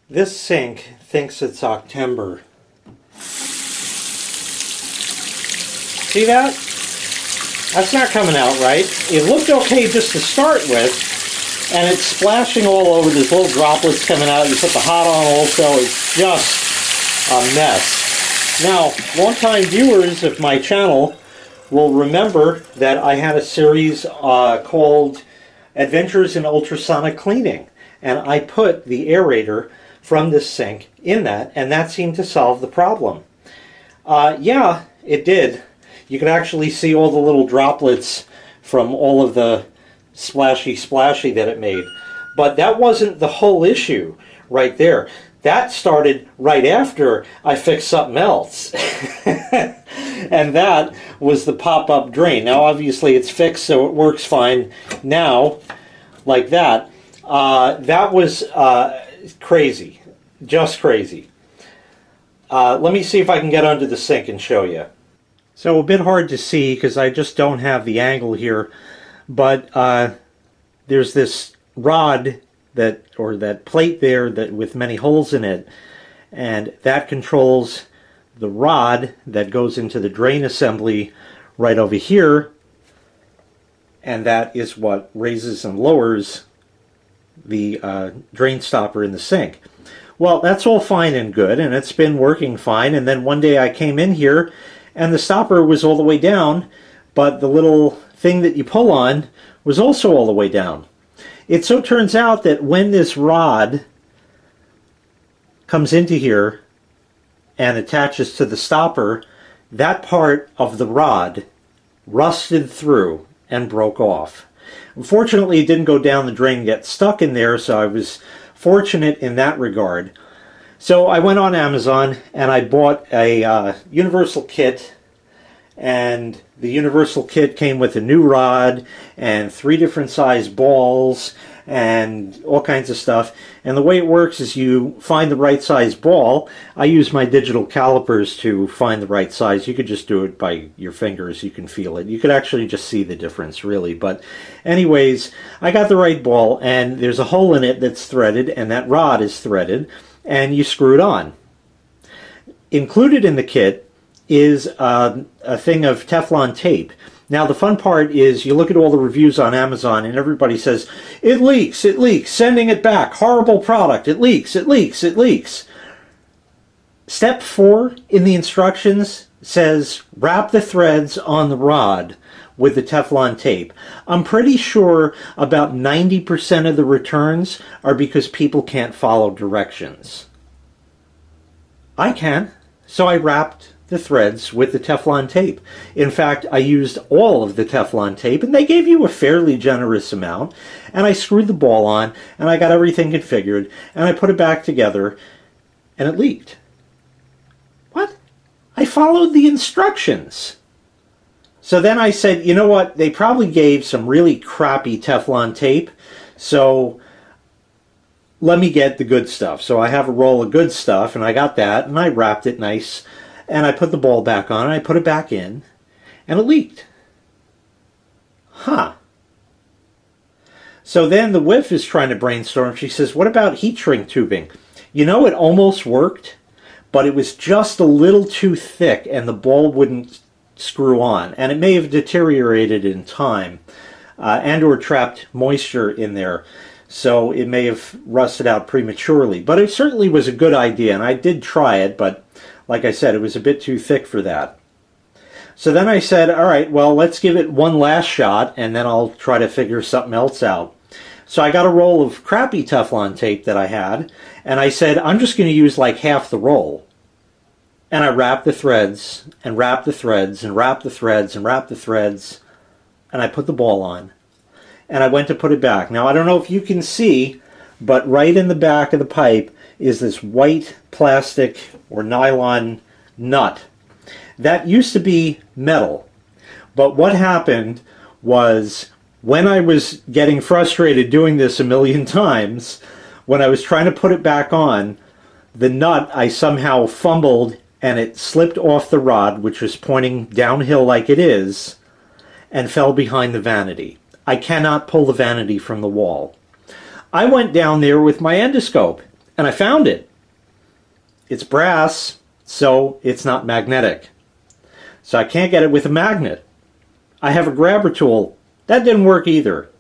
This sink thinks it's Octember. See that? That's not coming out right. It looked okay just to start with, and it's splashing all over. There's little droplets coming out. You put the hot on also. It's just a mess. Now, longtime viewers of my channel will remember that I had a series called Adventures in Ultrasonic Cleaning, and I put the aerator from this sink in that, and that seemed to solve the problem. Yeah, it did. You could actually see all the little droplets from all of the splashy that it made. But that wasn't the whole issue right there. That started right after I fixed something else. And that was the pop-up drain. Now obviously it's fixed, so it works fine now, like that. That was crazy. Just crazy. Let me see if I can get under the sink and show you. So a bit hard to see because I just don't have the angle here, but there's this rod that plate there that with many holes in it, and that controls the rod that goes into the drain assembly right over here, and that is what raises and lowers the drain stopper in the sink. Well, that's all fine and good, and it's been working fine, and then one day I came in here and the stopper was all the way down, but the little thing that you pull on was also all the way down. It so turns out that when this rod comes into here and attaches to the stopper, that part of the rod rusted through and broke off. Unfortunately, it didn't go down the drain and get stuck in there, so I was fortunate in that regard. So I went on Amazon and I bought a universal kit, and the universal kit came with a new rod and 3 different size balls and all kinds of stuff. And the way it works is you find the right size ball. I use my digital calipers to find the right size. You could just do it by your fingers. You can feel it. You could actually just see the difference, really. But anyways, I got the right ball, and there's a hole in it that's threaded, and that rod is threaded, and you screw it on. Included in the kit is a thing of Teflon tape. Now the fun part is you look at all the reviews on Amazon and everybody says, it leaks, sending it back, horrible product, it leaks, it leaks, it leaks. Step 4 in the instructions says wrap the threads on the rod with the Teflon tape. I'm pretty sure about 90% of the returns are because people can't follow directions. I can, so I wrapped the threads with the Teflon tape. In fact, I used all of the Teflon tape, and they gave you a fairly generous amount, and I screwed the ball on, and I got everything configured, and I put it back together, and it leaked. What? I followed the instructions. So then I said, you know what, they probably gave some really crappy Teflon tape, so let me get the good stuff. So I have a roll of good stuff, and I got that, and I wrapped it nice, and I put the ball back on, and I put it back in, and it leaked. Huh. So then the wife is trying to brainstorm. She says, what about heat shrink tubing? You know, it almost worked, but it was just a little too thick, and the ball wouldn't screw on, and it may have deteriorated in time, and or trapped moisture in there, so it may have rusted out prematurely. But it certainly was a good idea, and I did try it, but like I said, it was a bit too thick for that. So then I said, all right, well, let's give it one last shot, and then I'll try to figure something else out. So I got a roll of crappy Teflon tape that I had, and I said, I'm just going to use like half the roll. And I wrapped the threads, and wrapped the threads, and wrapped the threads, and wrapped the threads, and I put the ball on. And I went to put it back. Now, I don't know if you can see, but right in the back of the pipe is this white plastic or nylon nut. That used to be metal. But what happened was, when I was getting frustrated doing this a million times, when I was trying to put it back on, the nut I somehow fumbled, and it slipped off the rod, which was pointing downhill like it is, and fell behind the vanity. I cannot pull the vanity from the wall. I went down there with my endoscope, And I found it. It's brass, so it's not magnetic. So I can't get it with a magnet. I have a grabber tool. That didn't work either.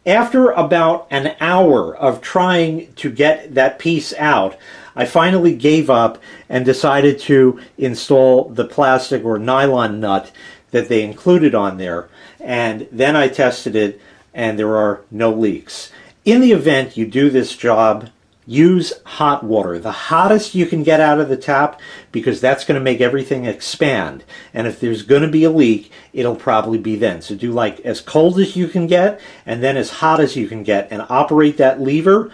After about an hour of trying to get that piece out, I finally gave up and decided to install the plastic or nylon nut that they included on there. And then I tested it, and there are no leaks. In the event you do this job, use hot water, the hottest you can get out of the tap, because that's going to make everything expand. And if there's going to be a leak, it'll probably be then. So do like as cold as you can get and then as hot as you can get, and operate that lever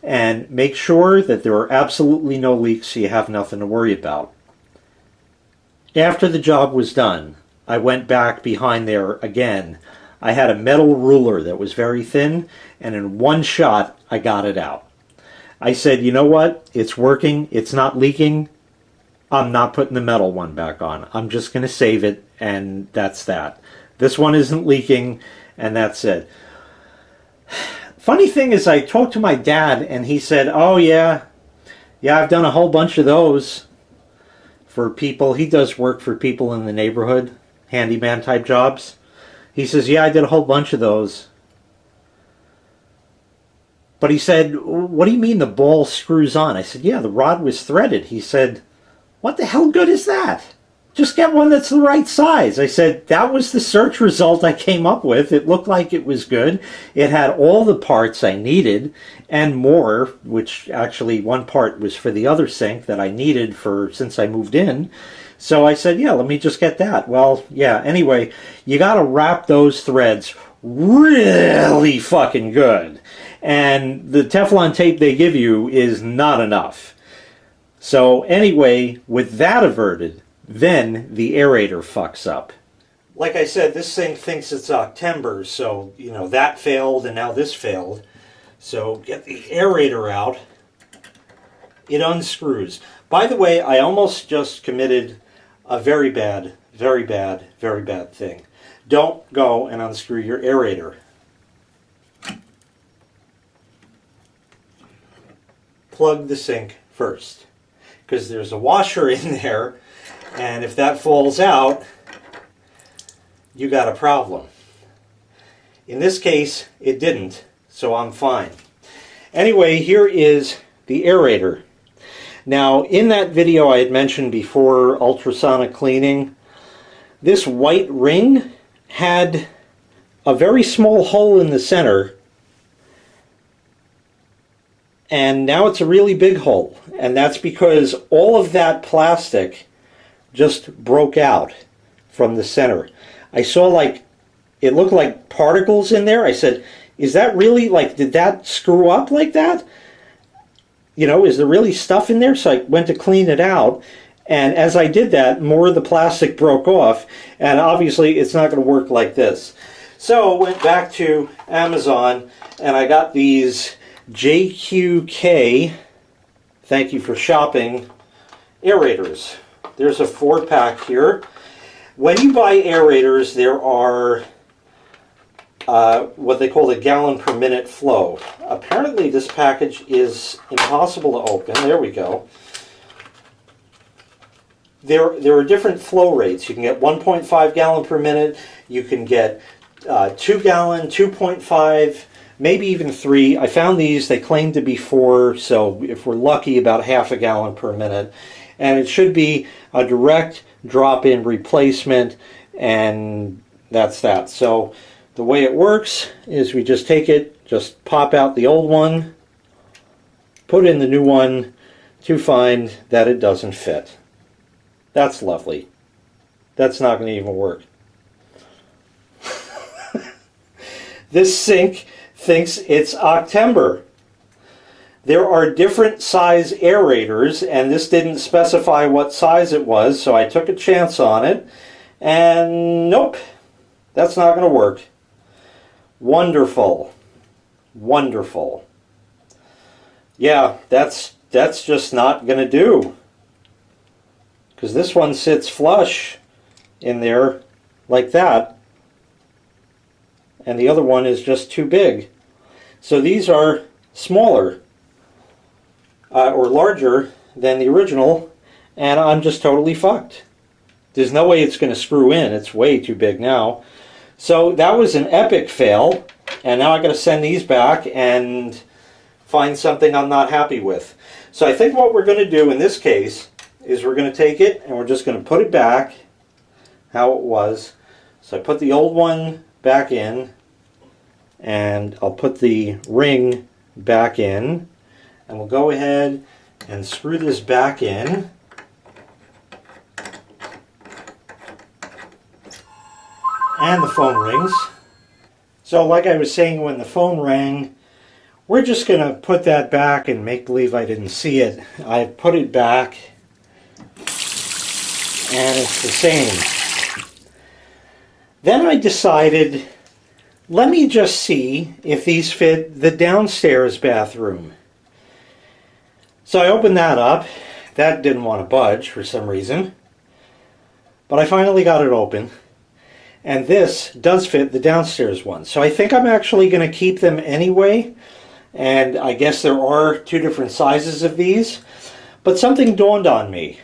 and make sure that there are absolutely no leaks so you have nothing to worry about. After the job was done, I went back behind there again. I had a metal ruler that was very thin, and in one shot I got it out. I said, you know what? It's working. It's not leaking. I'm not putting the metal one back on. I'm just going to save it, and that's that. This one isn't leaking, and that's it. Funny thing is, I talked to my dad, and he said, oh, yeah, I've done a whole bunch of those for people. He does work for people in the neighborhood, handyman type jobs. He says, yeah, I did a whole bunch of those. But he said, what do you mean the ball screws on? I said, yeah, the rod was threaded. He said, what the hell good is that? Just get one that's the right size. I said, that was the search result I came up with. It looked like it was good. It had all the parts I needed and more, which actually one part was for the other sink that I needed since I moved in. So I said, yeah, let me just get that. Well, yeah, anyway, you got to wrap those threads really fucking good. And the Teflon tape they give you is not enough. So anyway, with that averted, then the aerator fucks up. Like I said, this thing thinks it's Octember, so, you know, that failed and now this failed. So get the aerator out. It unscrews. By the way, I almost just committed a very bad thing. Don't go and unscrew your aerator. Plug the sink first, because there's a washer in there, and if that falls out, you got a problem. In this case, it didn't, so I'm fine. Anyway, here is the aerator. Now, in that video I had mentioned before, ultrasonic cleaning, this white ring had a very small hole in the center, and now it's a really big hole, and that's because all of that plastic just broke out from the center. I saw it looked like particles in there. I said, is that really, did that screw up like that? You know, is there really stuff in there? So I went to clean it out, and as I did that, more of the plastic broke off, and obviously it's not going to work like this. So I went back to Amazon, and I got these JQK, thank you for shopping, aerators. There's a 4-pack here. When you buy aerators, there are what they call the gallon per minute flow. Apparently this package is impossible to open. There we go. There are different flow rates. You can get 1.5 gallon per minute. You can get 2 gallon, 2.5, maybe even 3. I found these. They claim to be 4, so if we're lucky, about half a gallon per minute. And it should be a direct drop-in replacement, and that's that. So the way it works is we just take it, just pop out the old one, put in the new one to find that it doesn't fit. That's lovely. That's not going to even work. This sink thinks it's Octember. There are different size aerators, and this didn't specify what size it was, so I took a chance on it, and nope, that's not going to work. Wonderful. Wonderful. Yeah, that's just not going to do. Because this one sits flush in there like that, and the other one is just too big. So these are smaller. or larger than the original, and I'm just totally fucked. There's no way it's going to screw in. It's way too big now. So that was an epic fail, and now I got to send these back and find something I'm not happy with. So I think what we're going to do in this case is we're going to take it and we're just going to put it back how it was. So I put the old one back in, and I'll put the ring back in, and we'll go ahead and screw this back in. And the phone rings. So like I was saying, when the phone rang, we're just going to put that back and make believe I didn't see it. I put it back, and it's the same. Then I decided, let me just see if these fit the downstairs bathroom. So I opened that up. That didn't want to budge for some reason. But I finally got it open. And this does fit the downstairs one. So I think I'm actually going to keep them anyway. And I guess there are two different sizes of these. But something dawned on me.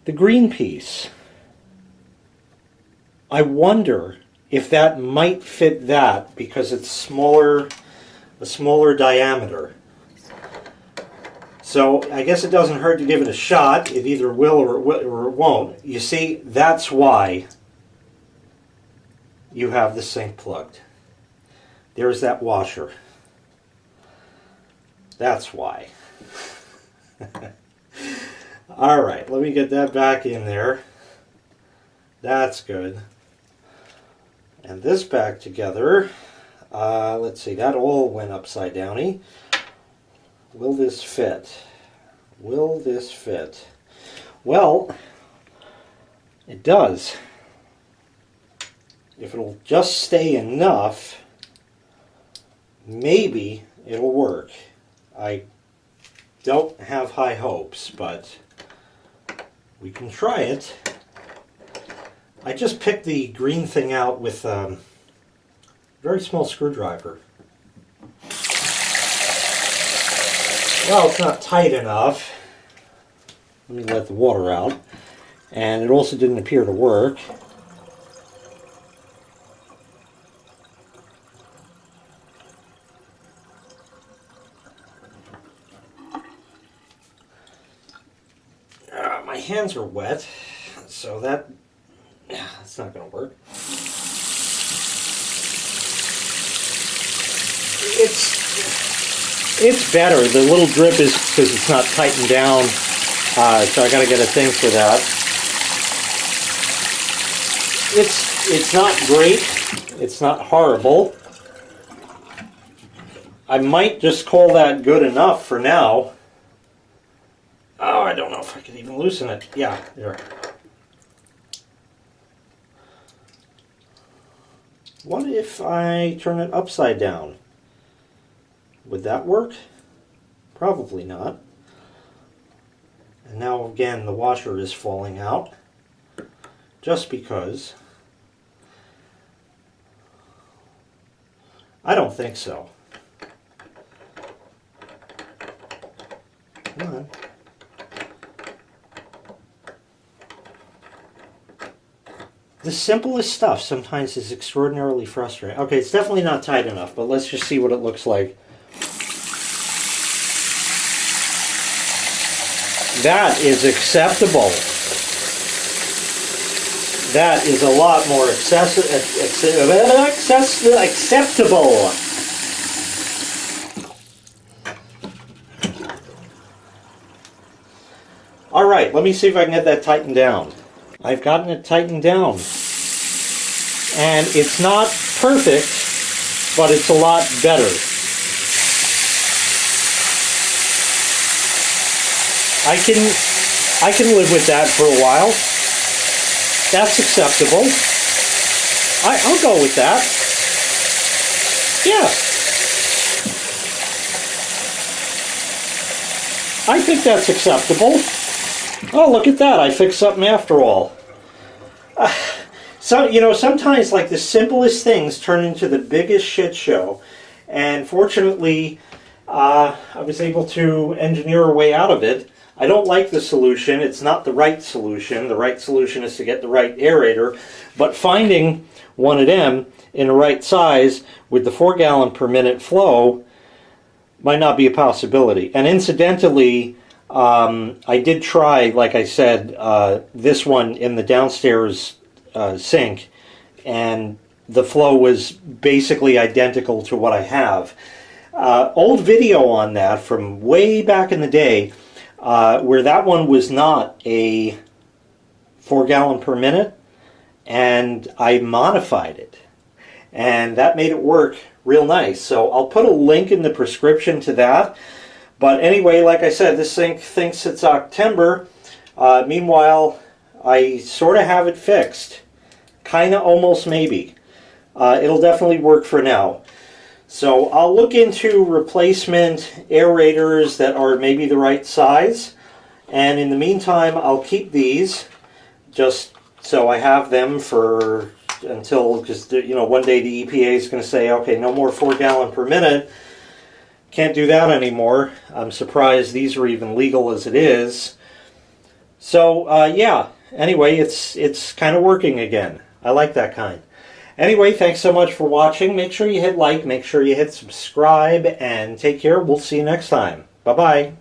The green piece. I wonder if that might fit that because it's smaller, a smaller diameter. So I guess it doesn't hurt to give it a shot. It either will or it won't. You see, that's why you have the sink plugged. There's that washer. That's why. All right, let me get that back in there. That's good. And this back together. Let's see, that all went upside downy. Will this fit? Will this fit? Well, it does. If it'll just stay enough, maybe it'll work. I don't have high hopes, but we can try it. I just picked the green thing out with a very small screwdriver. Well, it's not tight enough. Let me let the water out. And it also didn't appear to work. My hands are wet, so that's not going to work. It's better. The little drip is because it's not tightened down, so I got to get a thing for that. It's not great. It's not horrible. I might just call that good enough for now. Oh, I don't know if I can even loosen it. Yeah, there. What if I turn it upside down? Would that work? Probably not. And now again the washer is falling out. Just because. I don't think so. Come on. The simplest stuff sometimes is extraordinarily frustrating. Okay, it's definitely not tight enough, but let's just see what it looks like. That is acceptable. That is a lot more acceptable. All right, let me see if I can get that tightened down. I've gotten it tightened down. And it's not perfect, but it's a lot better. I can live with that for a while. That's acceptable. I'll go with that. Yeah. I think that's acceptable. Oh, look at that. I fixed something after all. So, you know, sometimes like the simplest things turn into the biggest shit show. And fortunately, I was able to engineer a way out of it. I don't like the solution. It's not the right solution. The right solution is to get the right aerator, but finding one of them in the right size with the 4 gallon per minute flow might not be a possibility. And incidentally, I did try, like I said, this one in the downstairs sink, and the flow was basically identical to what I have. Old video on that from way back in the day, where that one was not a 4 gallon per minute, and I modified it, and that made it work real nice. So I'll put a link in the prescription to that. But anyway, like I said, this sink thinks it's Octember. Meanwhile, I sort of have it fixed. Kind of, almost, maybe. It'll definitely work for now. So I'll look into replacement aerators that are maybe the right size. And in the meantime, I'll keep these just so I have them for until, because one day the EPA is going to say, okay, no more 4 gallon per minute. Can't do that anymore. I'm surprised these are even legal as it is. So yeah, anyway, it's kind of working again. I like that kind. Anyway, thanks so much for watching. Make sure you hit like, make sure you hit subscribe, and take care. We'll see you next time. Bye-bye.